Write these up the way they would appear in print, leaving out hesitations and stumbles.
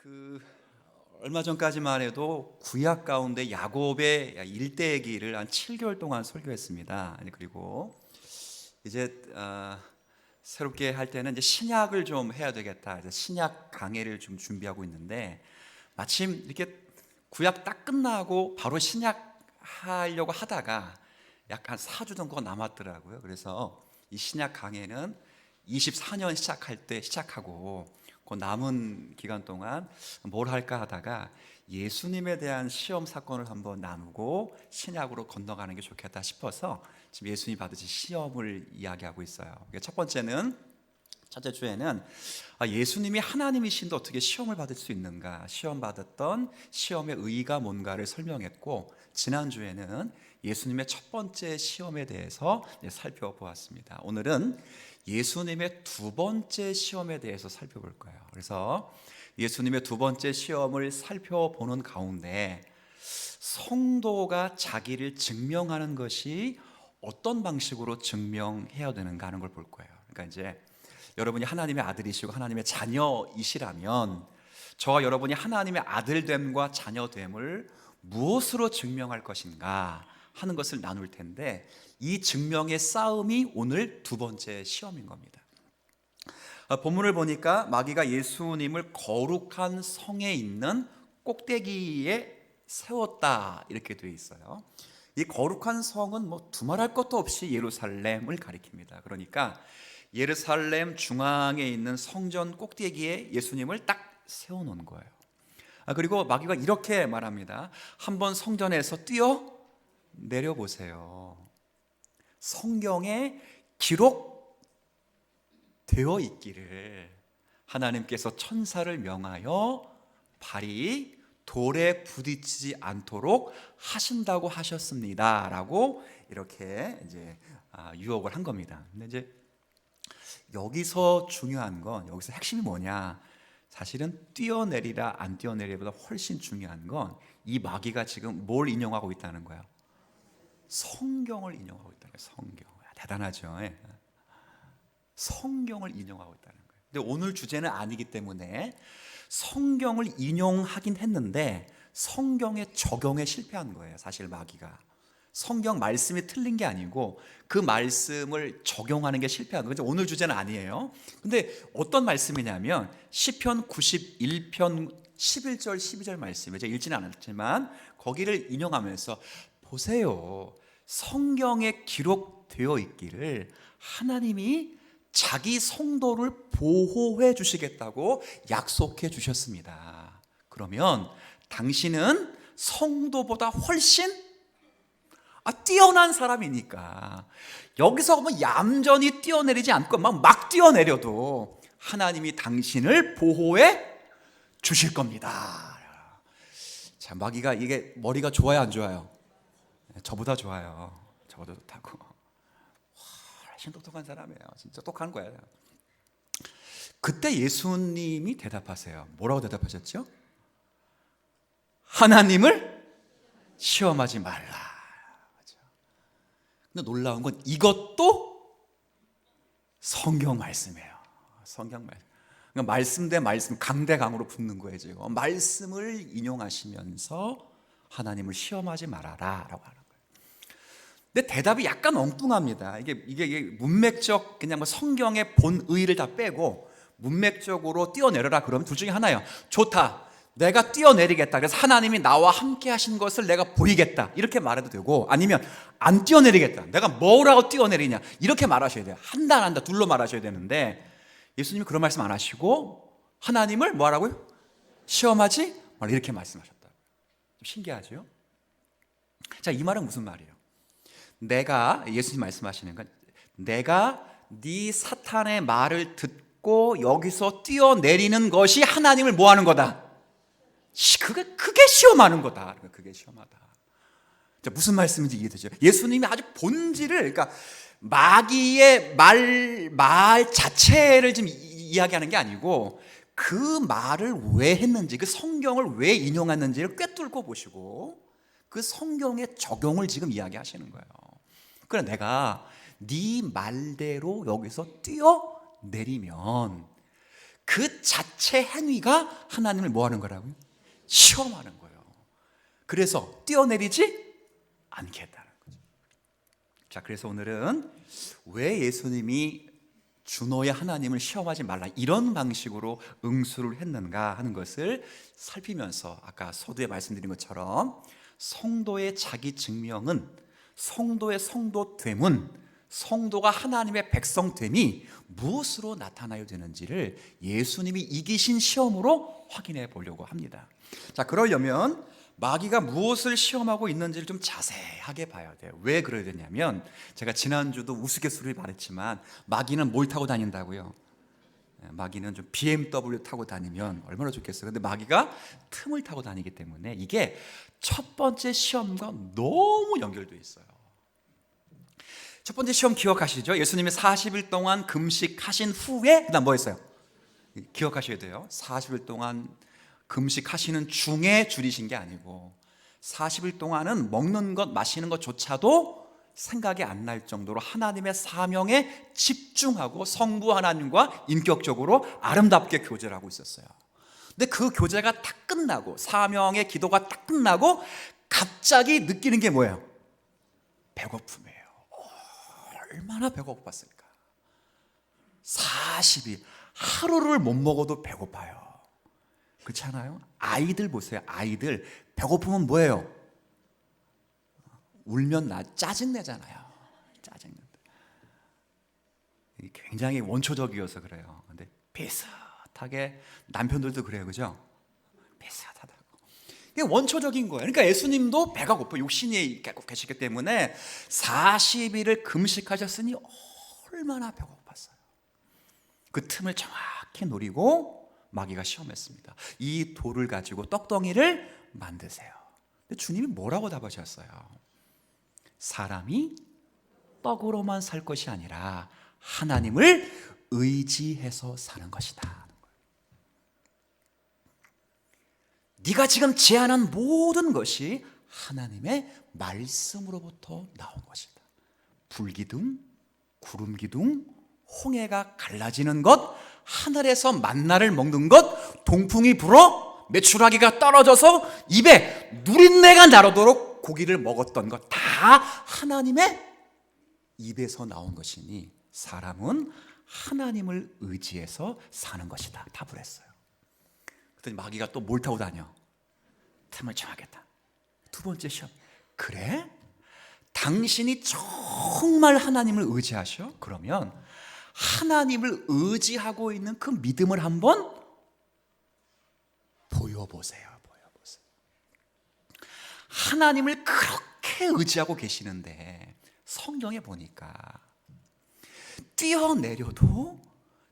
그 얼마 전까지만 해도 구약 가운데 야곱의 일대기를 한 7개월 동안 설교했습니다. 그리고 이제 새롭게 할 때는 이제 신약을 좀 해야 되겠다. 이제 신약 강해를 좀 준비하고 있는데 마침 이렇게 구약 딱 끝나고 바로 신약 하려고 하다가 약간 4주 정도 남았더라고요. 그래서 이 신약 강해는 24년 시작할 때 시작하고 그 남은 기간 동안 뭘 할까 하다가 예수님에 대한 시험 사건을 한번 나누고 신약으로 건너가는 게 좋겠다 싶어서 지금 예수님이 받으신 시험을 이야기하고 있어요. 첫 번째는 첫째 주에는 예수님이 하나님이신데 어떻게 시험을 받을 수 있는가, 시험 받았던 시험의 의의가 뭔가를 설명했고, 지난주에는 예수님의 첫 번째 시험에 대해서 살펴보았습니다. 오늘은 예수님의 두 번째 시험에 대해서 살펴볼 거예요. 그래서 예수님의 두 번째 시험을 살펴보는 가운데 성도가 자기를 증명하는 것이 어떤 방식으로 증명해야 되는가 하는 걸 볼 거예요. 그러니까 이제 여러분이 하나님의 아들이시고 하나님의 자녀이시라면 저와 여러분이 하나님의 아들됨과 자녀됨을 무엇으로 증명할 것인가 하는 것을 나눌 텐데, 이 증명의 싸움이 오늘 두 번째 시험인 겁니다. 본문을 보니까 마귀가 예수님을 거룩한 성에 있는 꼭대기에 세웠다 이렇게 되어 있어요. 이 거룩한 성은 뭐 두말할 것도 없이 예루살렘을 가리킵니다. 그러니까 예루살렘 중앙에 있는 성전 꼭대기에 예수님을 딱 세워놓은 거예요. 그리고 마귀가 이렇게 말합니다. 한번 성전에서 뛰어 내려보세요. 성경에 기록되어 있기를 하나님께서 천사를 명하여 발이 돌에 부딪히지 않도록 하신다고 하셨습니다 라고 이렇게 이제 유혹을 한 겁니다. 근데 이제 여기서 중요한 건, 여기서 핵심이 뭐냐, 사실은 뛰어내리라 안 뛰어내리보다 훨씬 중요한 건 이 마귀가 지금 뭘 인용하고 있다는 거예요? 성경을 인용하고 있다는 거예요. 성경. 대단하죠. 성경을 인용하고 있다는 거예요. 근데 오늘 주제는 아니기 때문에 성경을 인용하긴 했는데 성경의 적용에 실패한 거예요. 사실 마귀가 성경 말씀이 틀린 게 아니고 그 말씀을 적용하는 게 실패한 거죠. 오늘 주제는 아니에요. 근데 어떤 말씀이냐면 시편 91편 11절 12절 말씀이에요. 제가 읽지는 않았지만 거기를 인용하면서 보세요, 성경에 기록되어 있기를 하나님이 자기 성도를 보호해 주시겠다고 약속해 주셨습니다. 그러면 당신은 성도보다 훨씬 뛰어난 사람이니까 여기서 뭐 얌전히 뛰어내리지 않고 막 뛰어내려도 하나님이 당신을 보호해 주실 겁니다. 자, 마귀가 이게 머리가 좋아요, 안 좋아요? 저보다 좋아요. 저보다 좋다고. 훨씬 똑똑한 사람이에요. 진짜 똑똑한 거예요. 그때 예수님이 대답하세요. 뭐라고 대답하셨죠? 하나님을 시험하지 말라. 근데 놀라운 건 이것도 성경 말씀이에요. 성경 말씀. 그러니까 말씀 대 말씀, 강 대 강으로 붙는 거예요. 지금 말씀을 인용하시면서 하나님을 시험하지 말아라라고 하는 거예요. 근데 대답이 약간 엉뚱합니다. 이게 문맥적, 그냥 뭐 성경의 본의를 다 빼고 문맥적으로 뛰어내려라 그러면 둘 중에 하나예요. 좋다, 내가 뛰어내리겠다, 그래서 하나님이 나와 함께 하신 것을 내가 보이겠다, 이렇게 말해도 되고, 아니면 안 뛰어내리겠다, 내가 뭐라고 뛰어내리냐, 이렇게 말하셔야 돼요. 한다 둘로 말하셔야 되는데 예수님이 그런 말씀 안 하시고 하나님을 뭐 하라고요? 시험하지 말라, 이렇게 말씀하셨다. 좀 신기하죠? 자, 이 말은 무슨 말이에요? 예수님 말씀하시는 건, 내가 네 사탄의 말을 듣고 여기서 뛰어내리는 것이 하나님을 뭐 하는 거다? 그게 시험하는 거다. 그게 시험하다. 자, 무슨 말씀인지 이해되죠? 예수님이 아주 본질을, 그러니까 마귀의 말 자체를 지금 이야기하는 게 아니고 그 말을 왜 했는지, 그 성경을 왜 인용했는지를 꿰뚫고 보시고 그 성경의 적용을 지금 이야기하시는 거예요. 그래, 내가 네 말대로 여기서 뛰어내리면 그 자체 행위가 하나님을 뭐 하는 거라고요? 시험하는 거예요. 그래서 뛰어내리지 않겠다는 거죠. 자, 그래서 오늘은 왜 예수님이 주너의 하나님을 시험하지 말라 이런 방식으로 응수를 했는가 하는 것을 살피면서 아까 서두에 말씀드린 것처럼 성도의 자기 증명은 성도의 성도됨은 성도가 하나님의 백성됨이 무엇으로 나타나야 되는지를 예수님이 이기신 시험으로 확인해 보려고 합니다. 자, 그러려면 마귀가 무엇을 시험하고 있는지를 좀 자세하게 봐야 돼요. 왜 그래야 되냐면 제가 지난주도 우스갯소리를 말했지만 마귀는 뭘 타고 다닌다고요? 마귀는 좀 BMW 타고 다니면 얼마나 좋겠어요. 근데 마귀가 틈을 타고 다니기 때문에 이게 첫 번째 시험과 너무 연결되어 있어요. 첫 번째 시험 기억하시죠? 예수님이 40일 동안 금식하신 후에 그다음 뭐 했어요? 기억하셔야 돼요. 40일 동안 금식하시는 중에 줄이신 게 아니고 40일 동안은 먹는 것 마시는 것조차도 생각이 안 날 정도로 하나님의 사명에 집중하고 성부 하나님과 인격적으로 아름답게 교제를 하고 있었어요. 근데 그 교제가 딱 끝나고 사명의 기도가 딱 끝나고 갑자기 느끼는 게 뭐예요? 배고픔이에요. 얼마나 배고팠을까? 40일 하루를 못 먹어도 배고파요. 그렇지 않아요? 아이들 보세요. 아이들 배고프면 뭐예요? 울면 짜증내잖아요. 짜증낸다. 굉장히 원초적이어서 그래요. 근데 비슷하게 남편들도 그래요. 그죠? 비슷하다고. 이게 원초적인 거예요. 그러니까 예수님도 배가 고파 육신이 계시기 때문에 40일을 금식하셨으니 얼마나 배고팠어요. 그 틈을 정확히 노리고 마귀가 시험했습니다. 이 돌을 가지고 떡덩이를 만드세요. 근데 주님이 뭐라고 답하셨어요? 사람이 떡으로만 살 것이 아니라 하나님을 의지해서 사는 것이다. 네가 지금 제안한 모든 것이 하나님의 말씀으로부터 나온 것이다. 불기둥, 구름기둥, 홍해가 갈라지는 것, 하늘에서 만나를 먹는 것, 동풍이 불어 메추라기가 떨어져서 입에 누린내가 나도록 고기를 먹었던 것 다 하나님의 입에서 나온 것이니 사람은 하나님을 의지해서 사는 것이다. 답을 했어요. 그랬더니 마귀가 또 뭘 타고 다녀? 틈을 정하겠다. 두 번째 시험. 그래? 당신이 정말 하나님을 의지하셔? 그러면 하나님을 의지하고 있는 그 믿음을 한번 보여보세요. 하나님을 그렇게 의지하고 계시는데 성경에 보니까 뛰어내려도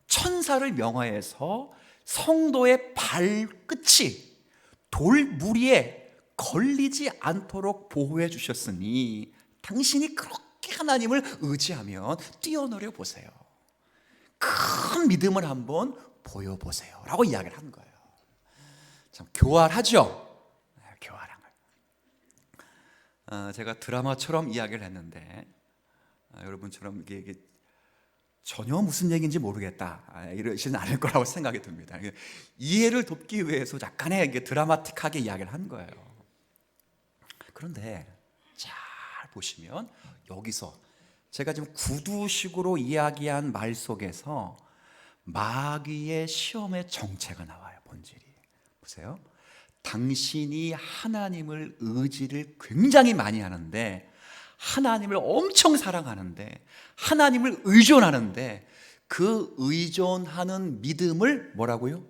천사를 명하여서 성도의 발끝이 돌무리에 걸리지 않도록 보호해 주셨으니 당신이 그렇게 하나님을 의지하면 뛰어내려 보세요. 큰 믿음을 한번 보여보세요 라고 이야기를 한 거예요. 참 교활하죠? 교활한 거예요. 제가 드라마처럼 이야기를 했는데 여러분처럼 이게 전혀 무슨 얘기인지 모르겠다 이러시는 않을 거라고 생각이 듭니다. 이해를 돕기 위해서 약간의 드라마틱하게 이야기를 한 거예요. 그런데 잘 보시면 여기서 제가 지금 구두식으로 이야기한 말 속에서 마귀의 시험의 정체가 나와요. 본질이 보세요. 당신이 하나님을 의지를 굉장히 많이 하는데 하나님을 엄청 사랑하는데 하나님을 의존하는데 그 의존하는 믿음을 뭐라고요?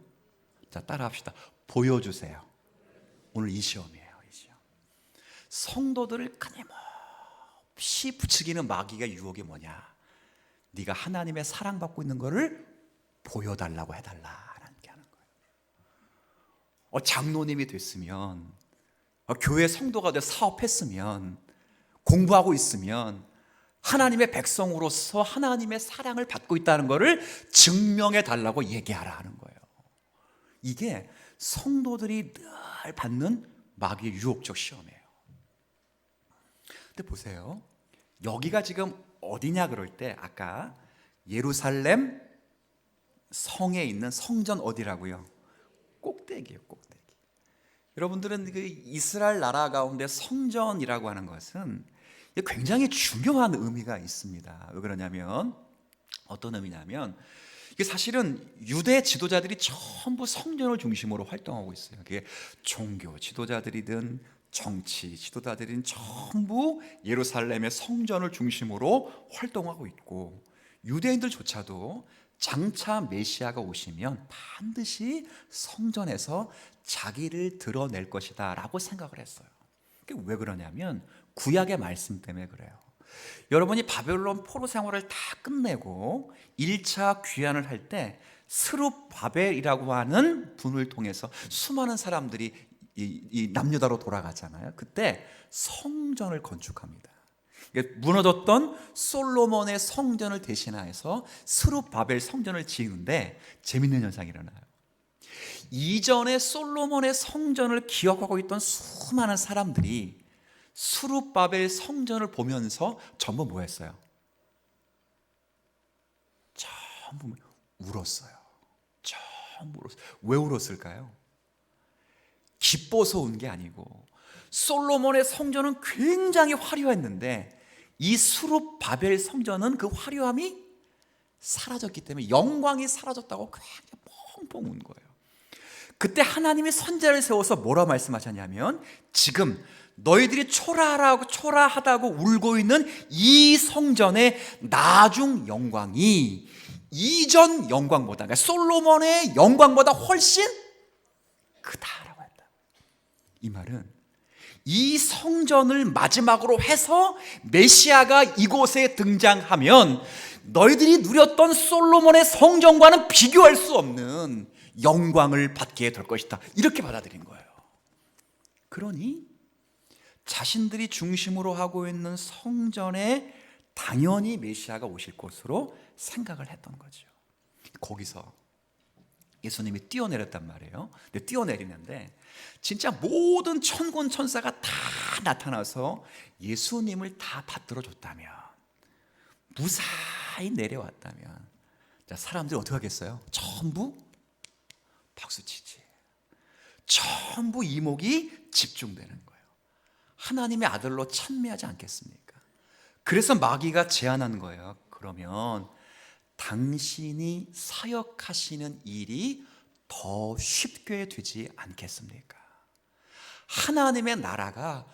자, 따라합시다. 보여주세요. 오늘 이 시험이에요. 이 시험. 성도들을 끊임없이 부추기는 마귀가 유혹이 뭐냐? 네가 하나님의 사랑받고 있는 거를 보여달라고 해달라라는 게 하는 거예요. 장로님이 됐으면 교회 성도가 돼 사업했으면 공부하고 있으면 하나님의 백성으로서 하나님의 사랑을 받고 있다는 것을 증명해 달라고 얘기하라 하는 거예요. 이게 성도들이 늘 받는 마귀의 유혹적 시험이에요. 근데 보세요. 여기가 지금 어디냐 그럴 때 아까 예루살렘, 성에 있는 성전 어디라고요? 꼭대기예요, 꼭대기. 여러분들은 그 이스라엘 나라 가운데 성전이라고 하는 것은 굉장히 중요한 의미가 있습니다. 왜 그러냐면, 어떤 의미냐면, 이게 사실은 유대 지도자들이 전부 성전을 중심으로 활동하고 있어요. 그게 종교 지도자들이든 정치 지도자들은 전부 예루살렘의 성전을 중심으로 활동하고 있고, 유대인들조차도 장차 메시아가 오시면 반드시 성전에서 자기를 드러낼 것이다 라고 생각을 했어요. 그게 왜 그러냐면 구약의 말씀 때문에 그래요. 여러분이 바벨론 포로 생활을 다 끝내고 1차 귀환을 할 때 스룹바벨이라고 하는 분을 통해서 수많은 사람들이 이 남유다로 돌아가잖아요. 그때 성전을 건축합니다. 무너졌던 솔로몬의 성전을 대신해서 스룹바벨 성전을 지으는데 재밌는 현상이 일어나요. 이전에 솔로몬의 성전을 기억하고 있던 수많은 사람들이 스룹바벨 성전을 보면서 전부 뭐 했어요? 전부 울었어요. 전부 울었어요. 왜 울었을까요? 기뻐서 운 게 아니고, 솔로몬의 성전은 굉장히 화려했는데 이 스룹바벨 성전은 그 화려함이 사라졌기 때문에, 영광이 사라졌다고 굉장히 펑펑 운 거예요. 그때 하나님이 선지자를 세워서 뭐라 말씀하셨냐면, 지금 너희들이 초라하다고 울고 있는 이 성전의 나중 영광이 이전 영광보다, 그러니까 솔로몬의 영광보다 훨씬 크다라고 했다. 이 말은 이 성전을 마지막으로 해서 메시아가 이곳에 등장하면 너희들이 누렸던 솔로몬의 성전과는 비교할 수 없는 영광을 받게 될 것이다, 이렇게 받아들인 거예요. 그러니 자신들이 중심으로 하고 있는 성전에 당연히 메시아가 오실 것으로 생각을 했던 거죠. 거기서 예수님이 뛰어내렸단 말이에요. 근데 뛰어내리는데 진짜 모든 천군 천사가 다 나타나서 예수님을 다 받들어 줬다면, 무사히 내려왔다면, 자, 사람들이 어떻게 하겠어요? 전부 박수치지. 전부 이목이 집중되는 거예요. 하나님의 아들로 찬미하지 않겠습니까? 그래서 마귀가 제안한 거예요. 그러면 당신이 사역하시는 일이 더 쉽게 되지 않겠습니까? 하나님의 나라가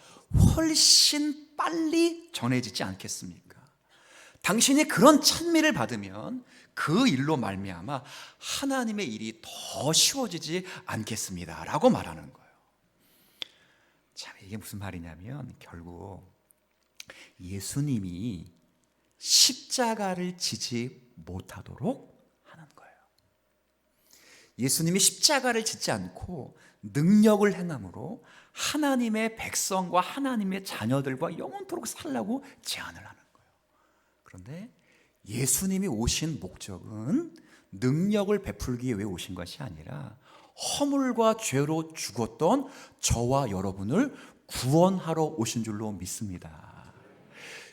훨씬 빨리 전해지지 않겠습니까? 당신이 그런 찬미를 받으면 그 일로 말미암아 하나님의 일이 더 쉬워지지 않겠습니다 라고 말하는 거예요. 참, 이게 무슨 말이냐면 결국 예수님이 십자가를 지지 못하도록 하는 거예요. 예수님이 십자가를 짓지 않고 능력을 행함으로 하나님의 백성과 하나님의 자녀들과 영원토록 살라고 제안을 하는 거예요. 그런데 예수님이 오신 목적은 능력을 베풀기 위해 오신 것이 아니라 허물과 죄로 죽었던 저와 여러분을 구원하러 오신 줄로 믿습니다.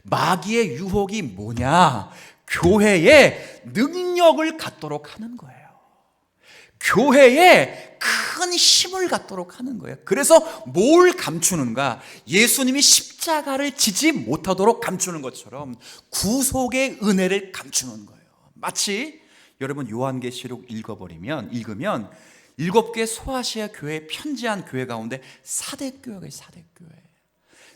마귀의 유혹이 뭐냐? 교회에 능력을 갖도록 하는 거예요. 교회에 큰 힘을 갖도록 하는 거예요. 그래서 뭘 감추는가? 예수님이 십자가를 지지 못하도록 감추는 것처럼 구속의 은혜를 감추는 거예요. 마치 여러분 요한계시록 읽으면 7개 소아시아 교회에 편지한 교회 가운데 사대교회가 사대교회.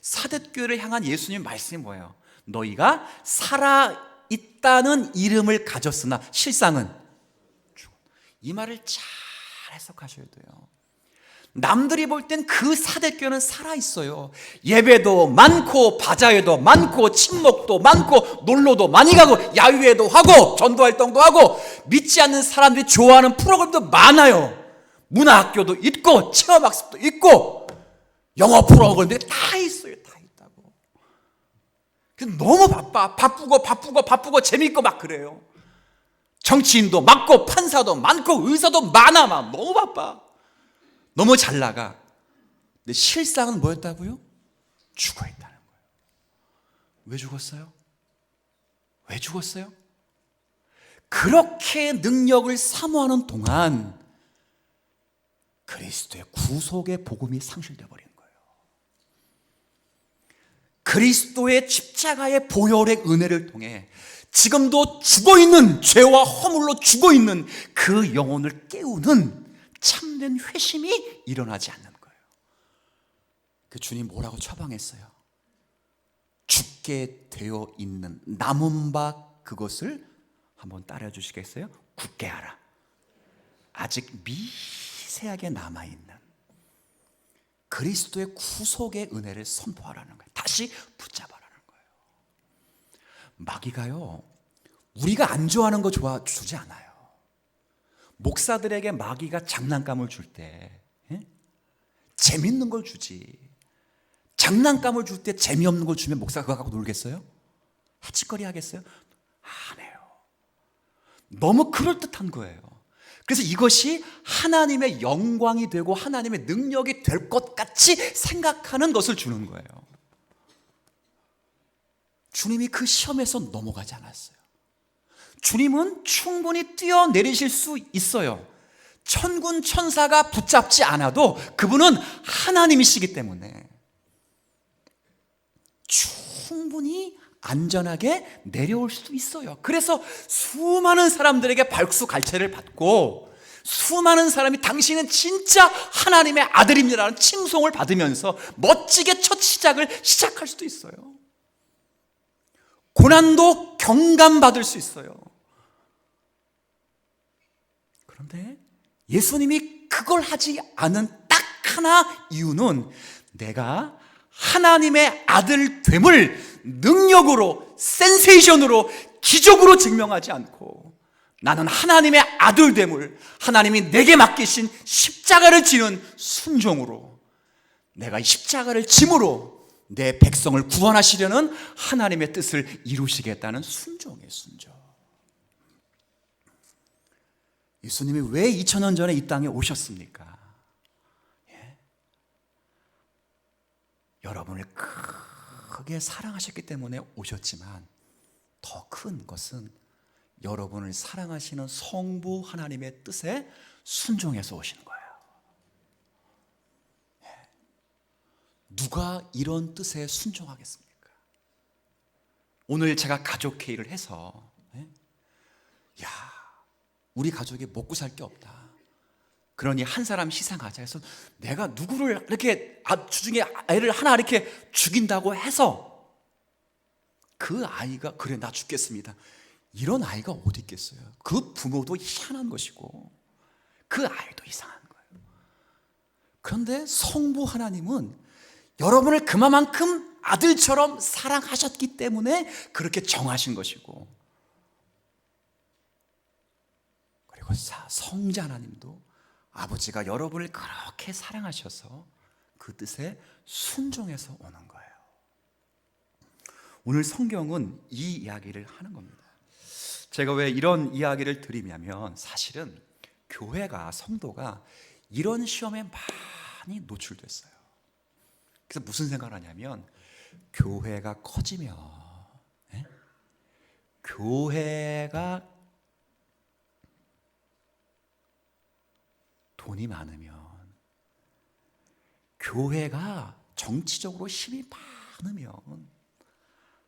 사대교회를 향한 예수님 말씀이 뭐예요? 너희가 살아있다는 이름을 가졌으나 실상은 죽었다. 이 말을 잘 해석하셔야 돼요. 남들이 볼 땐 그 사대교회는 살아있어요. 예배도 많고 바자회도 많고 친목도 많고 놀러도 많이 가고 야유회도 하고 전도활동도 하고 믿지 않는 사람들이 좋아하는 프로그램도 많아요. 문화학교도 있고 체험학습도 있고 영어 프로그램도 다 있어요. 다 있다고. 너무 바쁘고 재밌고 막 그래요. 정치인도 많고 판사도 많고 의사도 많아. 막 너무 바빠. 너무 잘 나가. 근데 실상은 뭐였다고요? 죽어있다는 거예요. 왜 죽었어요? 왜 죽었어요? 그렇게 능력을 사모하는 동안 그리스도의 구속의 복음이 상실되어 버리는 거예요. 그리스도의 십자가의 보혈의 은혜를 통해 지금도 죽어있는, 죄와 허물로 죽어있는 그 영혼을 깨우는 참된 회심이 일어나지 않는 거예요. 그 주님 뭐라고 처방했어요? 죽게 되어 있는 남은 바 그것을 한번 따라 주시겠어요? 굳게 하라. 아직 미세하게 남아있는 그리스도의 구속의 은혜를 선포하라는 거예요. 다시 붙잡아라는 거예요. 마귀가요, 우리가 안 좋아하는 거 주지 않아요. 목사들에게 마귀가 장난감을 줄 때 재밌는 걸 주지. 장난감을 줄 때 재미없는 걸 주면 목사가 그거 갖고 놀겠어요? 해치거리 하겠어요? 안 해요. 너무 그럴듯한 거예요. 그래서 이것이 하나님의 영광이 되고 하나님의 능력이 될 것 같이 생각하는 것을 주는 거예요. 주님이 그 시험에서 넘어가지 않았어요. 주님은 충분히 뛰어내리실 수 있어요. 천군 천사가 붙잡지 않아도 그분은 하나님이시기 때문에 충분히 안전하게 내려올 수도 있어요. 그래서 수많은 사람들에게 발수갈채를 받고 수많은 사람이 당신은 진짜 하나님의 아들입니다라는 칭송을 받으면서 멋지게 첫 시작을 시작할 수도 있어요. 고난도 경감받을 수 있어요. 그런데 예수님이 그걸 하지 않은 딱 하나 이유는 내가 하나님의 아들 됨을 능력으로, 센세이션으로, 기적으로 증명하지 않고 나는 하나님의 아들 됨을 하나님이 내게 맡기신 십자가를 지는 순종으로 내가 이 십자가를 짐으로 내 백성을 구원하시려는 하나님의 뜻을 이루시겠다는 순종이에요. 순종. 예수님이 왜 2000년 전에 이 땅에 오셨습니까? 여러분을 크게 사랑하셨기 때문에 오셨지만 더 큰 것은 여러분을 사랑하시는 성부 하나님의 뜻에 순종해서 오시는 거예요. 누가 이런 뜻에 순종하겠습니까? 오늘 제가 가족 회의를 해서 야, 우리 가족이 먹고 살 게 없다. 그러니 한 사람 희생하자 해서 내가 누구를 이렇게 주중에 애를 하나 이렇게 죽인다고 해서 그 아이가 그래 나 죽겠습니다. 이런 아이가 어디 있겠어요? 그 부모도 희한한 것이고 그 아이도 이상한 거예요. 그런데 성부 하나님은 여러분을 그만큼 아들처럼 사랑하셨기 때문에 그렇게 정하신 것이고 그리고 성자 하나님도 아버지가 여러분을 그렇게 사랑하셔서 그 뜻에 순종해서 오는 거예요. 오늘 성경은 이 이야기를 하는 겁니다. 제가 왜 이런 이야기를 드리냐면 사실은 교회가, 성도가 이런 시험에 많이 노출됐어요. 그래서 무슨 생각을 하냐면 교회가 커지면 교회가 돈이 많으면 교회가 정치적으로 힘이 많으면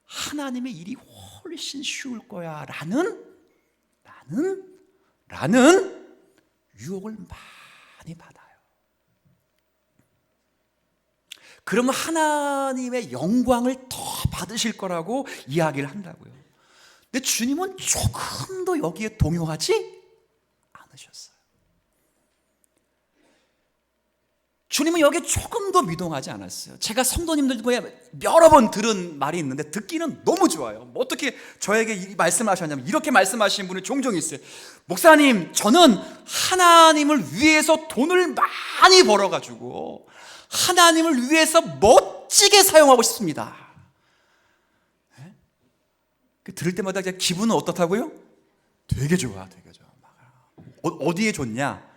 하나님의 일이 훨씬 쉬울 거야 라는 유혹을 많이 받아요. 그러면 하나님의 영광을 더 받으실 거라고 이야기를 한다고요. 근데 주님은 조금도 여기에 동요하지 않으셨어요. 주님은 여기에 조금도 미동하지 않았어요. 제가 성도님들과 여러 번 들은 말이 있는데 듣기는 너무 좋아요. 뭐 어떻게 저에게 이 말씀을 하셨냐면 이렇게 말씀하시는 분이 종종 있어요. 목사님, 저는 하나님을 위해서 돈을 많이 벌어가지고 하나님을 위해서 멋지게 사용하고 싶습니다. 들을 때마다 기분은 어떻다고요? 되게 좋아, 되게 좋아. 어디에 좋냐?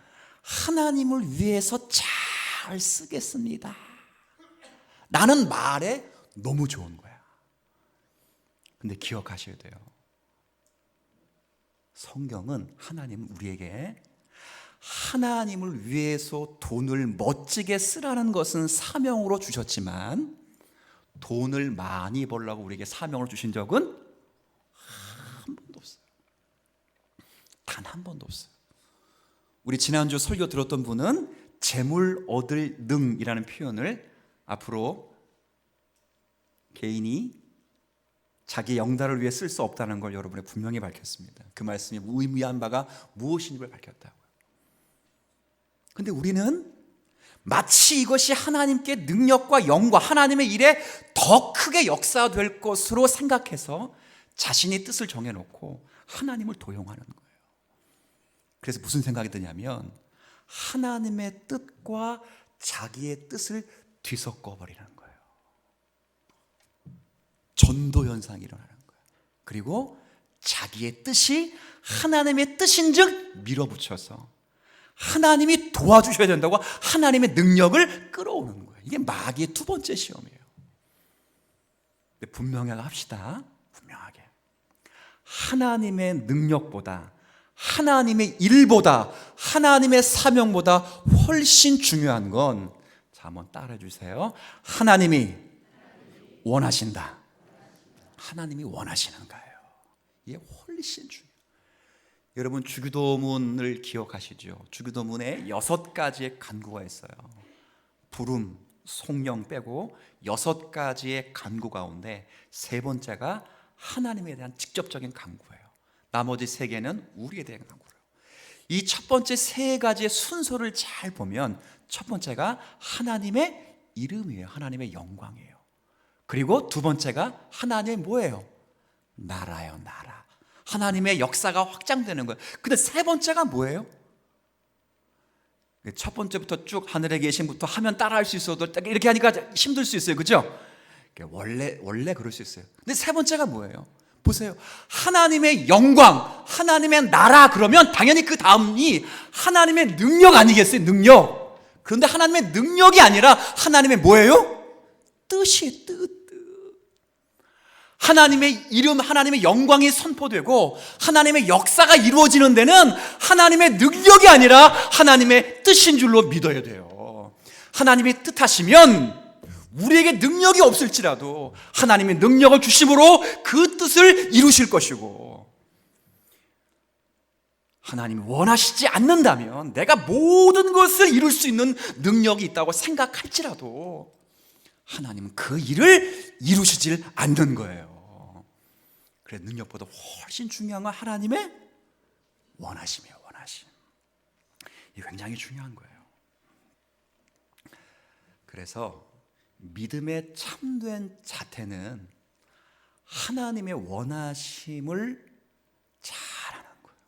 하나님을 위해서 잘 쓰겠습니다. 나는 말에 너무 좋은 거야. 근데 기억하셔야 돼요. 성경은 하나님은 우리에게 하나님을 위해서 돈을 멋지게 쓰라는 것은 사명으로 주셨지만 돈을 많이 벌라고 우리에게 사명을 주신 적은 한 번도 없어요. 단 한 번도 없어요. 우리 지난주 설교 들었던 분은 재물 얻을 능이라는 표현을 앞으로 개인이 자기 영달을 위해 쓸 수 없다는 걸 여러분에 분명히 밝혔습니다. 그 말씀이 의미한 바가 무엇인지를 밝혔다고요. 근데 우리는 마치 이것이 하나님께 능력과 영광, 하나님의 일에 더 크게 역사될 것으로 생각해서 자신의 뜻을 정해놓고 하나님을 도용하는 거예요. 그래서 무슨 생각이 드냐면 하나님의 뜻과 자기의 뜻을 뒤섞어 버리는 거예요. 전도 현상이 일어나는 거예요. 그리고 자기의 뜻이 하나님의 뜻인즉 밀어붙여서 하나님이 도와주셔야 된다고 하나님의 능력을 끌어오는 거예요. 이게 마귀의 두 번째 시험이에요. 근데 분명하게 합시다. 분명하게. 하나님의 능력보다, 하나님의 일보다, 하나님의 사명보다 훨씬 중요한 건, 자, 한번 따라해 주세요. 하나님이 원하신다. 하나님이 원하시는 거예요. 이게 훨씬 중요해요. 여러분 주기도문을 기억하시죠? 주기도문에 6가지의 간구가 있어요. 부름, 송영 빼고 6가지의 간구 가운데 3번째가 하나님에 대한 직접적인 간구예요. 나머지 3개는 우리에 대한 간구예요. 이 첫 번째 3가지의 순서를 잘 보면 첫 번째가 하나님의 이름이에요. 하나님의 영광이에요. 그리고 두 번째가 하나님의 뭐예요? 나라요, 나라. 하나님의 역사가 확장되는 거예요. 근데 3번째가 뭐예요? 첫 번째부터 쭉 하늘에 계신부터 하면 따라할 수 있어도 이렇게 하니까 힘들 수 있어요. 그죠? 원래 그럴 수 있어요. 근데 3번째가 뭐예요? 보세요. 하나님의 영광, 하나님의 나라 그러면 당연히 그 다음이 하나님의 능력 아니겠어요? 능력. 그런데 하나님의 능력이 아니라 하나님의 뭐예요? 뜻이 뜻. 하나님의 이름, 하나님의 영광이 선포되고 하나님의 역사가 이루어지는 데는 하나님의 능력이 아니라 하나님의 뜻인 줄로 믿어야 돼요. 하나님이 뜻하시면 우리에게 능력이 없을지라도 하나님의 능력을 주심으로 그 뜻을 이루실 것이고, 하나님이 원하시지 않는다면 내가 모든 것을 이룰 수 있는 능력이 있다고 생각할지라도 하나님은 그 일을 이루시질 않는 거예요. 그래, 능력보다 훨씬 중요한 건 하나님의 원하심이에요. 원하심. 이게 굉장히 중요한 거예요. 그래서 믿음의 참된 자태는 하나님의 원하심을 잘 아는 거예요.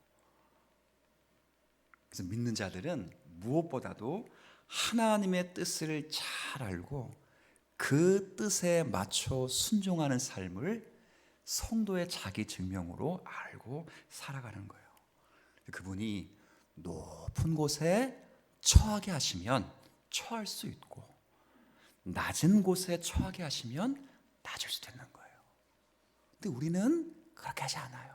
그래서 믿는 자들은 무엇보다도 하나님의 뜻을 잘 알고 그 뜻에 맞춰 순종하는 삶을 성도의 자기 증명으로 알고 살아가는 거예요. 그분이 높은 곳에 처하게 하시면 처할 수 있고 낮은 곳에 처하게 하시면 낮을 수도 있는 거예요. 근데 우리는 그렇게 하지 않아요.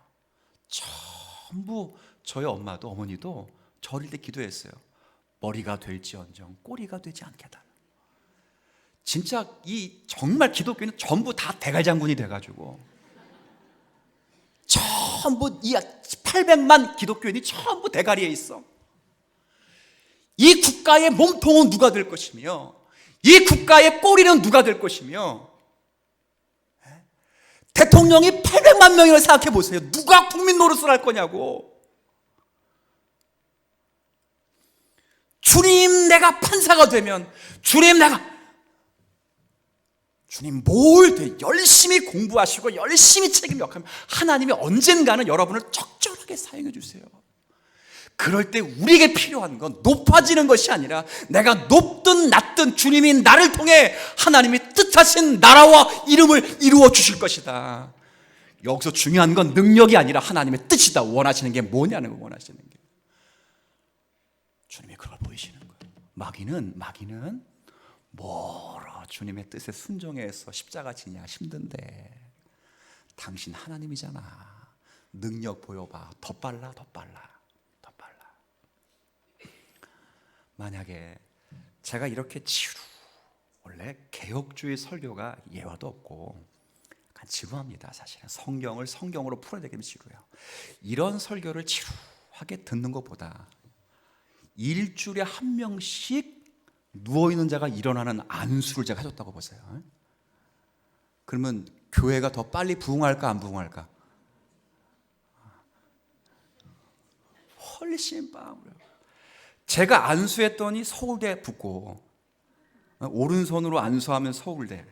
전부 저희 엄마도 어머니도 절일 때 기도했어요. 머리가 될지언정 꼬리가 되지 않게. 진짜 이 정말 기독교는 전부 다 대갈장군이 돼가지고 전부 이 800만 기독교인이 전부 대가리에 있어. 이 국가의 몸통은 누가 될 것이며 이 국가의 꼬리는 누가 될 것이며, 대통령이 800만 명이라고 생각해 보세요. 누가 국민 노릇을 할 거냐고. 주님, 내가 판사가 되면 주님 뭘 돼? 열심히 공부하시고 열심히 책임 역하면 하나님이 언젠가는 여러분을 적절하게 사용해 주세요. 그럴 때 우리에게 필요한 건 높아지는 것이 아니라 내가 높든 낮든 주님이 나를 통해 하나님이 뜻하신 나라와 이름을 이루어 주실 것이다. 여기서 중요한 건 능력이 아니라 하나님의 뜻이다. 원하시는 게 뭐냐는 거, 원하시는 게. 주님이 그걸 보이시는 거예요. 마귀는 뭐라 주님의 뜻에 순종해서 십자가 지냐, 힘든데 당신 하나님이잖아. 능력 보여봐. 더 빨라, 더 빨라, 더 빨라. 만약에 제가 이렇게 원래 개혁주의 설교가 예화도 없고 약간 지루합니다. 사실은 성경을 성경으로 풀어내기면 지루해요. 이런 설교를 지루하게 듣는 것보다 일주일에 한 명씩 누워있는 자가 일어나는 안수를 제가 해줬다고 보세요. 그러면 교회가 더 빨리 부흥할까 안 부흥할까? 훨씬 빠르요. 제가 안수했더니 서울대 붙고, 오른손으로 안수하면 서울대,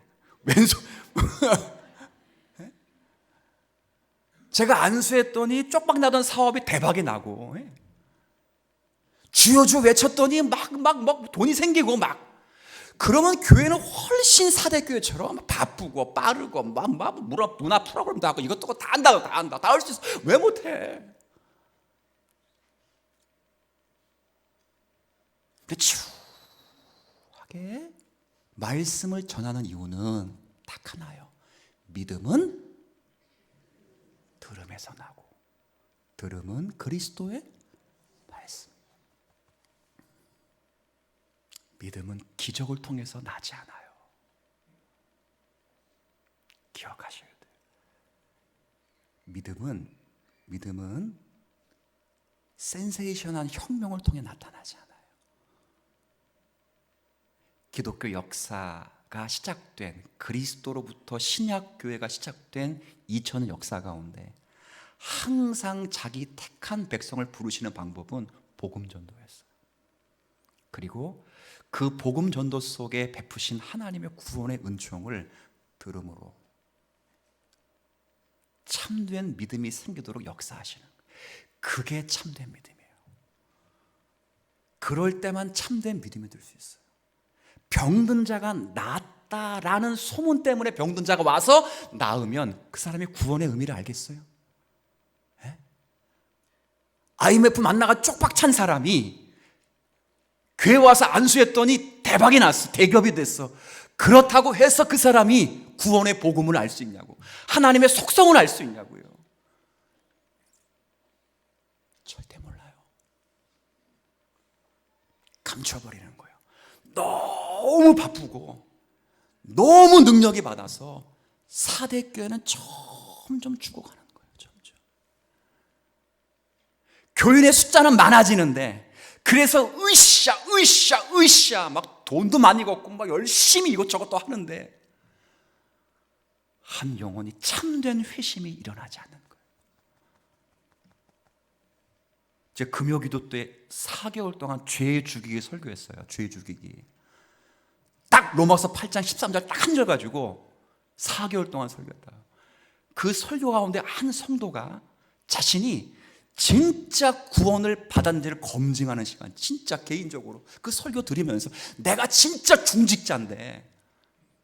왼손 제가 안수했더니 쪽박 나던 사업이 대박이 나고, 주여 주 외쳤더니 막 돈이 생기고 막. 그러면 교회는 훨씬 사대교회처럼 바쁘고 빠르고 막 문화 프로그램도 하고 이것저것 다 한다, 다 할 수 있어. 왜 못해? 추하게 말씀을 전하는 이유는 딱 하나요. 믿음은 들음에서 나고, 들음은 그리스도의 말씀. 믿음은 기적을 통해서 나지 않아요. 기억하셔야 돼요. 믿음은 센세이션한 혁명을 통해 나타나지 않아요. 기독교 역사가 시작된, 그리스도로부터 신약교회가 시작된 2000년 역사 가운데 항상 자기 택한 백성을 부르시는 방법은 복음전도였어요. 그리고 그 복음전도 속에 베푸신 하나님의 구원의 은총을 들음으로 참된 믿음이 생기도록 역사하시는, 그게 참된 믿음이에요. 그럴 때만 참된 믿음이 될 수 있어요. 병든 자가 낫다라는 소문 때문에 병든 자가 와서 나으면 그 사람이 구원의 의미를 알겠어요? IMF 만나가 쪽박 찬 사람이 교회 와서 안수했더니 대박이 났어. 대기업이 됐어. 그렇다고 해서 그 사람이 구원의 복음을 알 수 있냐고, 하나님의 속성을 알 수 있냐고요. 절대 몰라요. 감춰버리는 거예요. 너무 바쁘고 너무 능력이 많아서 사대교회는 점점 죽어가는 거예요. 점점. 교인의 숫자는 많아지는데, 그래서 으쌰 막 돈도 많이 걷고 막 열심히 이것저것 또 하는데 한 영혼이 참된 회심이 일어나지 않는 거예요. 제가 금요기도 때 4개월 동안 죄 죽이기 설교했어요. 죄 죽이기. 딱 로마서 8장 13절 딱 한 절 가지고 4개월 동안 설교했다. 그 설교 가운데 한 성도가 자신이 진짜 구원을 받았는지를 검증하는 시간, 진짜 개인적으로 그 설교 들으면서 내가 진짜 중직자인데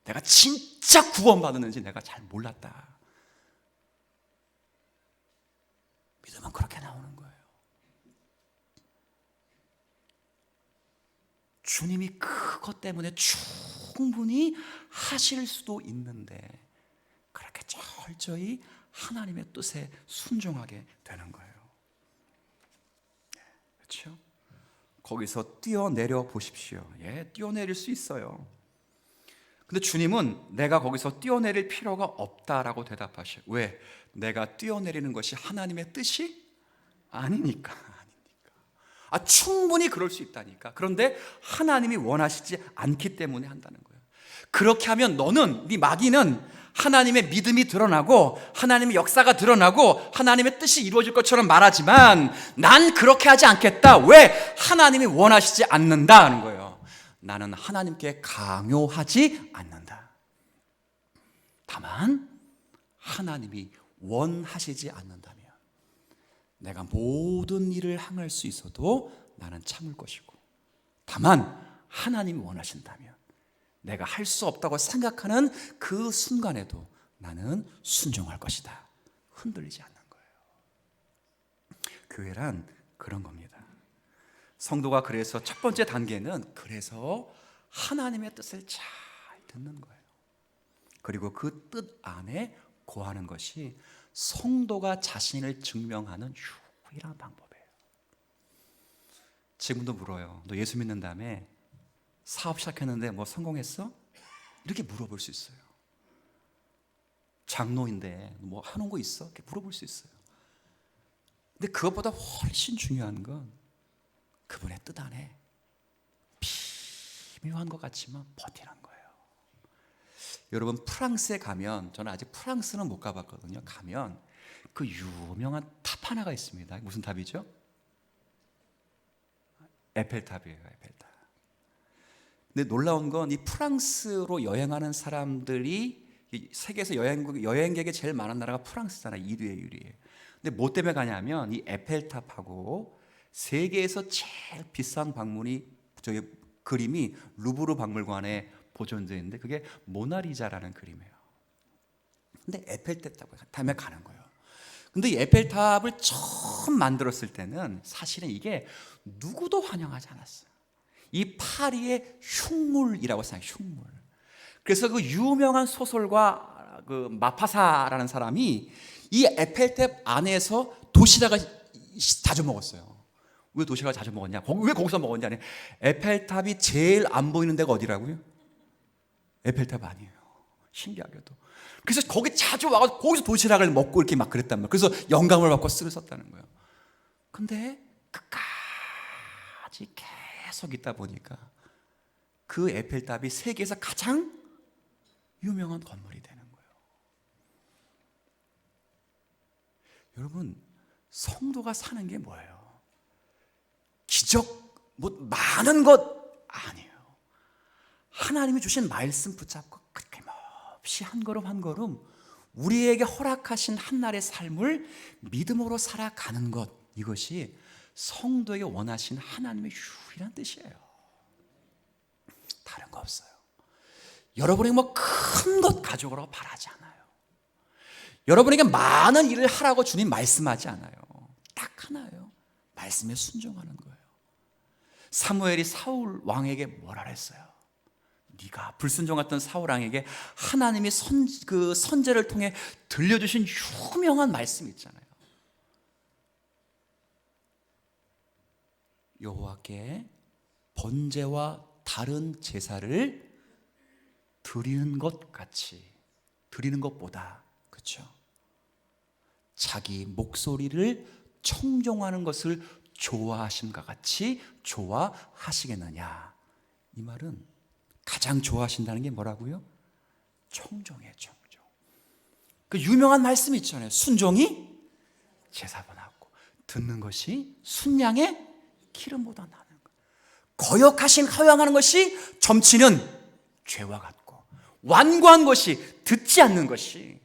내가 진짜 구원받았는지 내가 잘 몰랐다. 믿으면 그렇게 나오는 거예요. 주님이 그것 때문에 충분히 하실 수도 있는데 그렇게 철저히 하나님의 뜻에 순종하게 되는 거예요. 그렇죠? 거기서 뛰어내려 보십시오. 뛰어내릴 수 있어요. 근데 주님은 내가 거기서 뛰어내릴 필요가 없다라고 대답하셔요. 왜? 내가 뛰어내리는 것이 하나님의 뜻이 아니니까. 충분히 그럴 수 있다니까. 그런데 하나님이 원하시지 않기 때문에 한다는 거예요. 그렇게 하면 너는, 네 마귀는 하나님의 믿음이 드러나고 하나님의 역사가 드러나고 하나님의 뜻이 이루어질 것처럼 말하지만 난 그렇게 하지 않겠다. 왜? 하나님이 원하시지 않는다 하는 거예요. 나는 하나님께 강요하지 않는다. 다만 하나님이 원하시지 않는다면 내가 모든 일을 행할 수 있어도 나는 참을 것이고, 다만 하나님이 원하신다면 내가 할 수 없다고 생각하는 그 순간에도 나는 순종할 것이다. 흔들리지 않는 거예요. 교회란 그런 겁니다. 성도가 그래서 첫 번째 단계는 그래서 하나님의 뜻을 잘 듣는 거예요. 그리고 그 뜻 안에 거하는 것이 성도가 자신을 증명하는 유일한 방법이에요. 지금도 물어요. 너 예수 믿는 다음에 사업 시작했는데 뭐 성공했어? 이렇게 물어볼 수 있어요. 장로인데 뭐 하는 거 있어? 이렇게 물어볼 수 있어요. 근데 그것보다 훨씬 중요한 건 그분의 뜻 안에 미묘한 것 같지만 버티는 거예요. 여러분, 프랑스에 가면, 저는 아직 프랑스는 못 가봤거든요. 가면 그 유명한 탑 하나가 있습니다. 무슨 탑이죠? 에펠탑이에요. 에펠탑. 근데 놀라운 건 이 프랑스로 여행하는 사람들이 세계에서 여행객이 제일 많은 나라가 프랑스잖아요. 1위에 1위에. 근데 뭐 때문에 가냐면 이 에펠탑하고 세계에서 제일 비싼 방문이, 저기 그림이 루브르 박물관에 보존되어 있는데 그게 모나리자라는 그림이에요. 근데 에펠탑에 가는 거예요. 근데 이 에펠탑을 처음 만들었을 때는 사실은 이게 누구도 환영하지 않았어요. 이 파리의 흉물이라고 생각해요. 흉물. 그래서 그 유명한 소설가 그 마파사라는 사람이 이 에펠탑 안에서 도시락을 자주 먹었어요. 왜 도시락을 자주 먹었냐? 왜 거기서 먹었냐? 에펠탑이 제일 안 보이는 데가 어디라고요? 에펠탑 아니에요. 신기하게도. 그래서 거기 자주 와서 거기서 도시락을 먹고 이렇게 막 그랬단 말이에요. 그래서 영감을 받고 쓰를 썼다는 거예요. 근데 끝까지 계속 있다 보니까 그 에펠탑이 세계에서 가장 유명한 건물이 되는 거예요. 여러분, 성도가 사는 게 뭐예요? 기적, 뭐 많은 것 아니에요. 하나님이 주신 말씀 붙잡고 끊임없이 한 걸음 한 걸음 우리에게 허락하신 한날의 삶을 믿음으로 살아가는 것, 이것이 성도에게 원하신 하나님의 유일한 뜻이에요. 다른 거 없어요. 여러분에게 뭐 큰 것 가져오라고 바라지 않아요. 여러분에게 많은 일을 하라고 주님 말씀하지 않아요. 딱 하나예요. 말씀에 순종하는 거예요. 사무엘이 사울 왕에게 뭐라 그랬어요? 네가 불순종했던 사울 왕에게 하나님이 그 선제를 통해 들려주신 유명한 말씀 있잖아요. 여호와께 번제와 다른 제사를 드리는 것 같이, 드리는 것보다, 그렇죠? 자기 목소리를 청종하는 것을 좋아하심과 같이 좋아하시겠느냐. 이 말은 가장 좋아하신다는 게 뭐라고요? 청종이에요. 청종. 그 유명한 말씀 있잖아요. 순종이 제사보다 낫고 듣는 것이 순양의 기름보다 나는 거예요. 거역하신 허용하는 것이 점치는 죄와 같고 완고한 것이, 듣지 않는 것이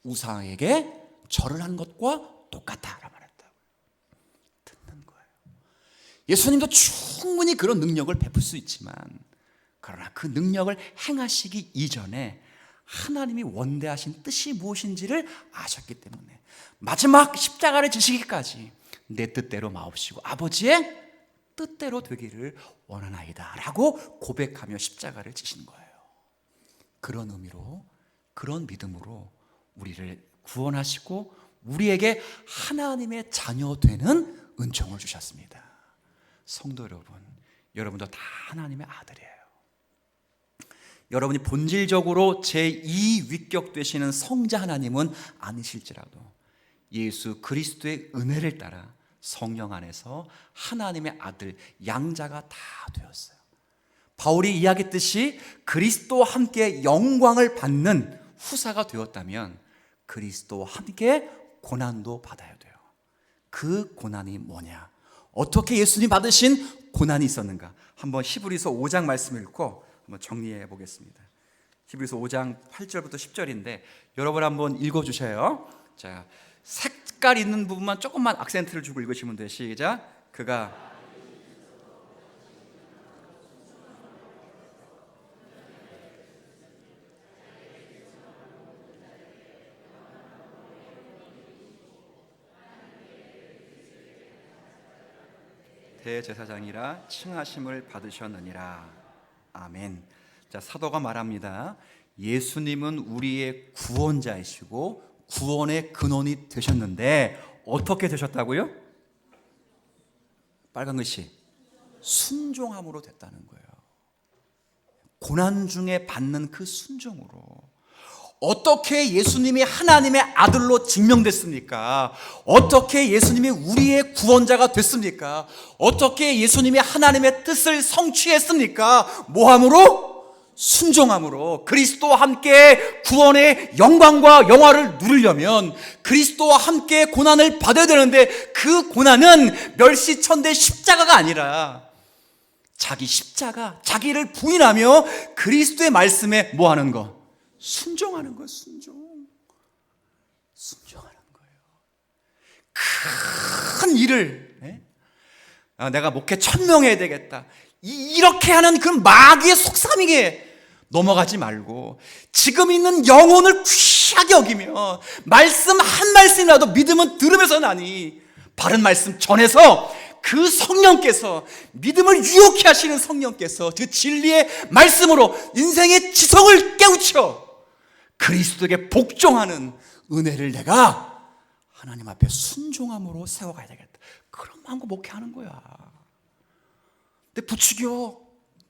우상에게 절을 하는 것과 똑같다라고 말했다고요. 듣는 거예요. 예수님도 충분히 그런 능력을 베풀 수 있지만, 그러나 그 능력을 행하시기 이전에 하나님이 원대하신 뜻이 무엇인지를 아셨기 때문에 마지막 십자가를 지시기까지 내 뜻대로 마옵시고 아버지의 뜻대로 되기를 원하나이다 라고 고백하며 십자가를 지신 거예요. 그런 의미로, 그런 믿음으로 우리를 구원하시고 우리에게 하나님의 자녀 되는 은총을 주셨습니다. 성도 여러분, 여러분도 다 하나님의 아들이에요. 여러분이 본질적으로 제2위격 되시는 성자 하나님은 아니실지라도 예수 그리스도의 은혜를 따라 성령 안에서 하나님의 아들, 양자가 다 되었어요. 바울이 이야기했듯이 그리스도와 함께 영광을 받는 후사가 되었다면 그리스도와 함께 고난도 받아야 돼요. 그 고난이 뭐냐? 어떻게 예수님 받으신 고난이 있었는가? 한번 히브리서 5장 말씀 읽고 한번 정리해 보겠습니다. 히브리서 5장 8절부터 10절인데 여러분 한번 읽어주셔요. 자, 색깔 있는 부분만 조금만 악센트를 주고 읽으시면 돼요. 시작. 그가 대제사장이라 칭하심을 받으셨느니라. 아멘. 자, 사도가 말합니다. 예수님은 우리의 구원자이시고 구원의 근원이 되셨는데 어떻게 되셨다고요? 빨간 글씨 순종함으로 됐다는 거예요. 고난 중에 받는 그 순종으로. 어떻게 예수님이 하나님의 아들로 증명됐습니까? 어떻게 예수님이 우리의 구원자가 됐습니까? 어떻게 예수님이 하나님의 뜻을 성취했습니까? 뭐함으로? 순종함으로. 그리스도와 함께 구원의 영광과 영화를 누리려면 그리스도와 함께 고난을 받아야 되는데, 그 고난은 멸시천대 십자가가 아니라 자기 십자가, 자기를 부인하며 그리스도의 말씀에 뭐하는 거? 순종하는 거예요. 순종하는 거예요. 큰 일을, 내가 목회 1000명 해야 되겠다, 이렇게 하는 그 마귀의 속삭임에 넘어가지 말고 지금 있는 영혼을 귀하게 여기며 말씀 한 말씀이라도 믿음은 들으면서 나니, 바른 말씀 전해서 그 성령께서, 믿음을 유혹해 하시는 성령께서 그 진리의 말씀으로 인생의 지성을 깨우쳐 그리스도에게 복종하는 은혜를 내가 하나님 앞에 순종함으로 세워가야 되겠다, 그런 마음으로 목회하는 거야. 근데 부추겨,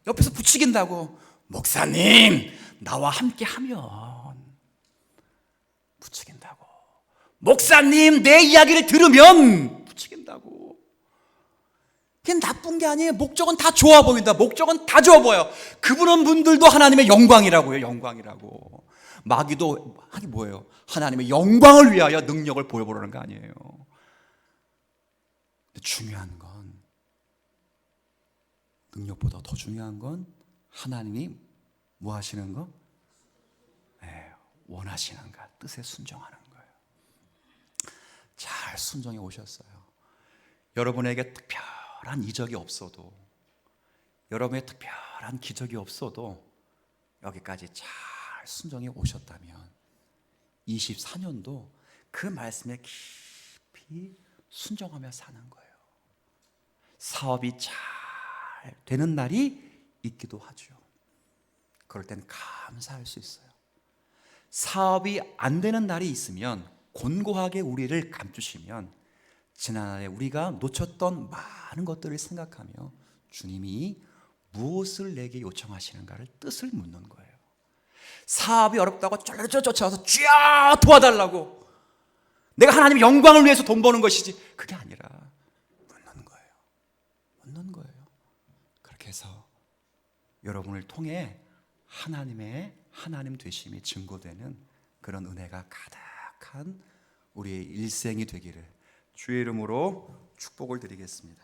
옆에서 부추긴다고, 목사님 나와 함께 하면 부추긴다고, 목사님 내 이야기를 들으면 부추긴다고. 그게 나쁜 게 아니에요. 목적은 다 좋아 보인다. 목적은 다 좋아 보여. 그분은 분들도 하나님의 영광이라고요. 영광이라고. 마귀도 하기 뭐예요? 하나님의 영광을 위하여 능력을 보여보려는 거 아니에요. 근데 중요한 건, 능력보다 더 중요한 건 하나님이 뭐 하시는 거? 원하시는가, 뜻에 순종하는 거예요. 잘 순종해 오셨어요. 여러분에게 특별한 이적이 없어도, 여러분의 특별한 기적이 없어도 여기까지 잘 순종해 오셨다면 24년도 그 말씀에 깊이 순종하며 사는 거예요. 사업이 잘 되는 날이 있기도 하죠. 그럴 땐 감사할 수 있어요. 사업이 안 되는 날이 있으면 곤고하게 우리를 감추시면 지난날에 우리가 놓쳤던 많은 것들을 생각하며 주님이 무엇을 내게 요청하시는가를 뜻을 묻는 거예요. 사업이 어렵다고 쫄쫄 쫓아와서 쥐야 도와달라고, 내가 하나님의 영광을 위해서 돈 버는 것이지, 그게 아니라 묻는 거예요. 그렇게 해서 여러분을 통해 하나님 되심이 증거되는 그런 은혜가 가득한 우리의 일생이 되기를 주의 이름으로 축복을 드리겠습니다.